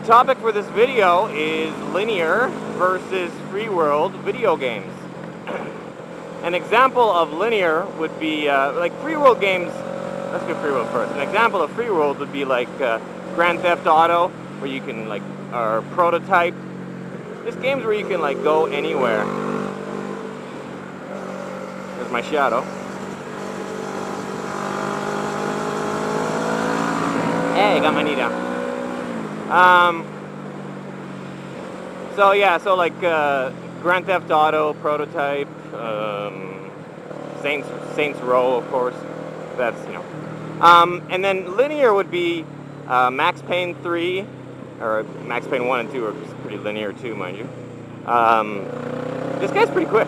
topic for this video is linear versus free world video games. An example of linear would be like free world games. Let's do free world first. An example of free world would be like Grand Theft Auto, where you can like, or Prototype. Just games where you can like go anywhere. There's my shadow. Hey, got my knee down. So yeah, so like Grand Theft Auto, Prototype, Saints Row, of course. That's, you know. And then linear would be Max Payne 3, or Max Payne 1 and 2 are pretty linear too, mind you. This guy's pretty quick.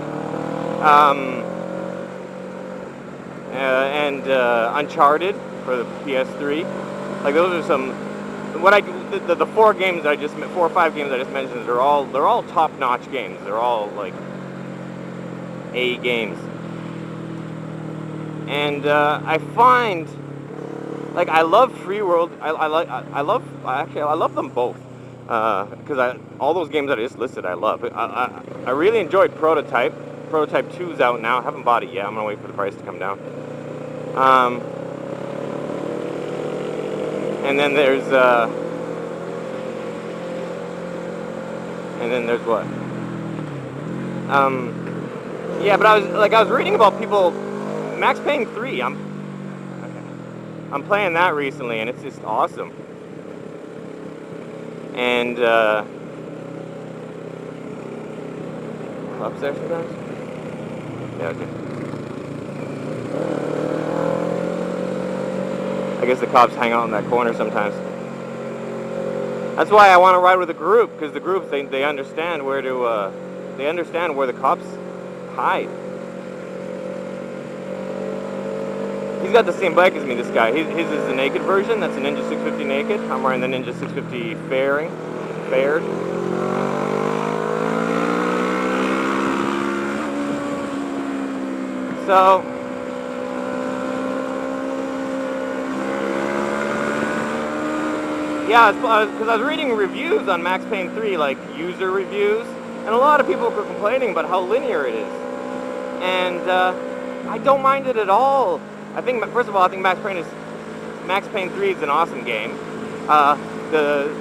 And Uncharted for the PS3. Like those are some. What the 4 games I just 4 or 5 games I just mentioned, they're all top-notch games. They're all like A games. And I find, like, I love Free World. I love them both, because all those games that I just listed I love. I really enjoyed Prototype. Prototype 2's out now. I haven't bought it yet. I'm gonna wait for the price to come down. And then there's what? Yeah, but I was reading about people. Max Payne 3. I'm playing that recently, and it's just awesome. And clubs there sometimes. Yeah, okay. I guess the cops hang out in that corner sometimes. That's why I want to ride with a group, because the groups they understand where to they understand where the cops hide. He's got the same bike as me, this guy. His is the naked version. That's a Ninja 650 naked. I'm wearing the Ninja 650 fared. So yeah, because I was reading reviews on Max Payne 3, like user reviews, and a lot of people were complaining about how linear it is. And I don't mind it at all. I think, first of all, I think Max Payne 3 is an awesome game. A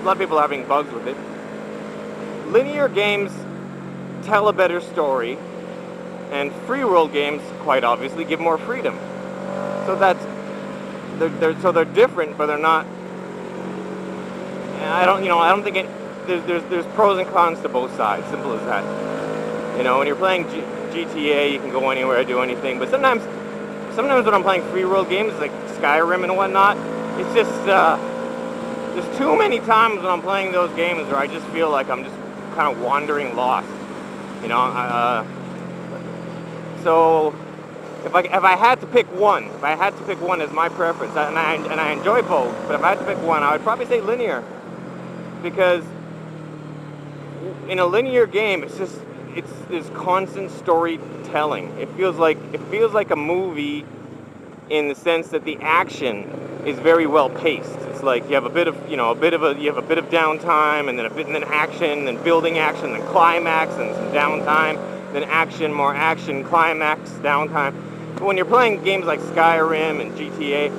lot of people are having bugs with it. Linear games tell a better story, and free world games, quite obviously, give more freedom. So they're different, but they're not. I don't think there's pros and cons to both sides. Simple as that. You know, when you're playing GTA, you can go anywhere, do anything. But sometimes when I'm playing free world games like Skyrim and whatnot, it's just there's too many times when I'm playing those games where I just feel like I'm just kind of wandering lost. You know, so if I had to pick one, as my preference, and I enjoy both, but if I had to pick one, I would probably say linear, because in a linear game, it's constant storytelling. It feels like a movie, in the sense that the action is very well paced. It's like you have a bit of downtime, and then action, then building action, then climax, and some downtime, then action, more action, climax, downtime. But when you're playing games like Skyrim and GTA,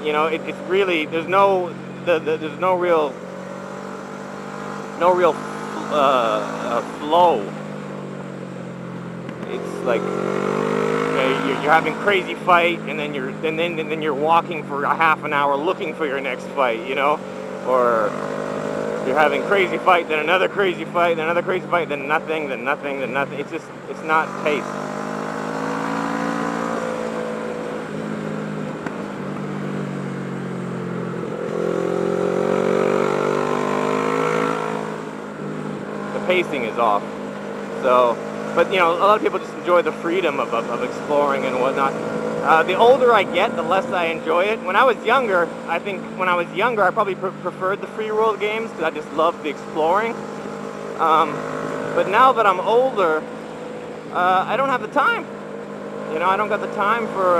you know, it's really there's no real flow. It's like you're having crazy fight, and then you're walking for a half an hour looking for your next fight, you know, or you're having crazy fight, then another crazy fight, then another crazy fight, then nothing, then nothing, then nothing. It's not paced. The pacing is off. So. But, you know, a lot of people just enjoy the freedom of exploring and whatnot. The older I get, the less I enjoy it. When I was younger, I probably preferred the free world games, because I just loved the exploring. But now that I'm older, I don't have the time. You know, I don't got the time for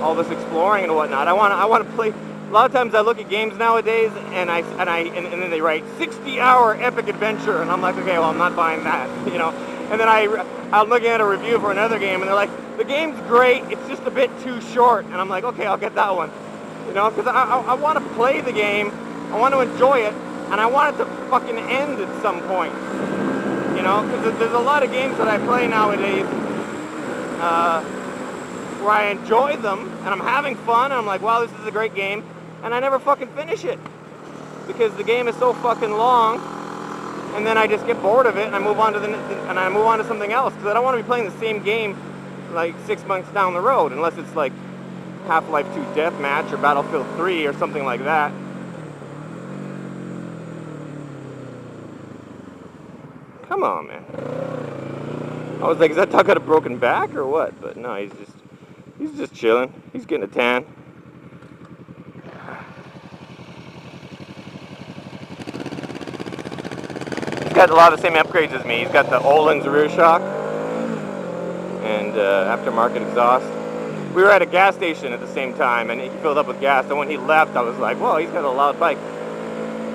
all this exploring and whatnot. I want to play a lot of times I look at games nowadays and then they write 60-hour epic adventure, and I'm like, okay, well, I'm not buying that, you know. And then I'm looking at a review for another game, and they're like, the game's great, it's just a bit too short, and I'm like, okay, I'll get that one, you know, because I want to play the game, I want to enjoy it, and I want it to fucking end at some point, you know, because there's a lot of games that I play nowadays where I enjoy them, and I'm having fun, and I'm like, wow, this is a great game, and I never fucking finish it, because the game is so fucking long, and then I just get bored of it, and I move on to something else, because I don't want to be playing the same game like 6 months down the road, unless it's like Half-Life 2 Deathmatch or Battlefield 3 or something like that. Come on, man. I was like, is that dog got a broken back or what? But no, he's just chilling. He's getting a tan. He's got a lot of the same upgrades as me. He's got the Olin's rear shock and aftermarket exhaust. We were at a gas station at the same time, and he filled up with gas. And when he left, I was like, "Whoa, he's got a loud bike."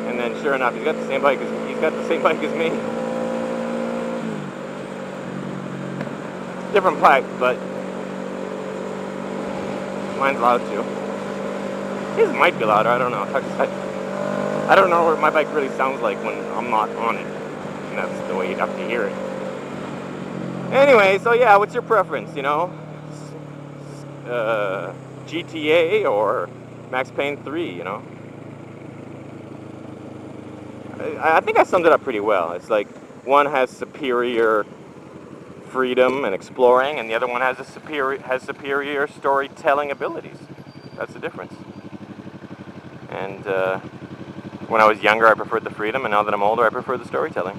And then, sure enough, he's got the same bike as me. Different pipe, but mine's loud too. His might be louder. I don't know. I don't know what my bike really sounds like when I'm not on it, and that's the way you'd have to hear it. Anyway, so yeah, what's your preference? You know, GTA or Max Payne 3? You know, I think I summed it up pretty well. It's like one has superior freedom and exploring, and the other one has superior storytelling abilities. That's the difference. And when I was younger, I preferred the freedom, and now that I'm older, I prefer the storytelling.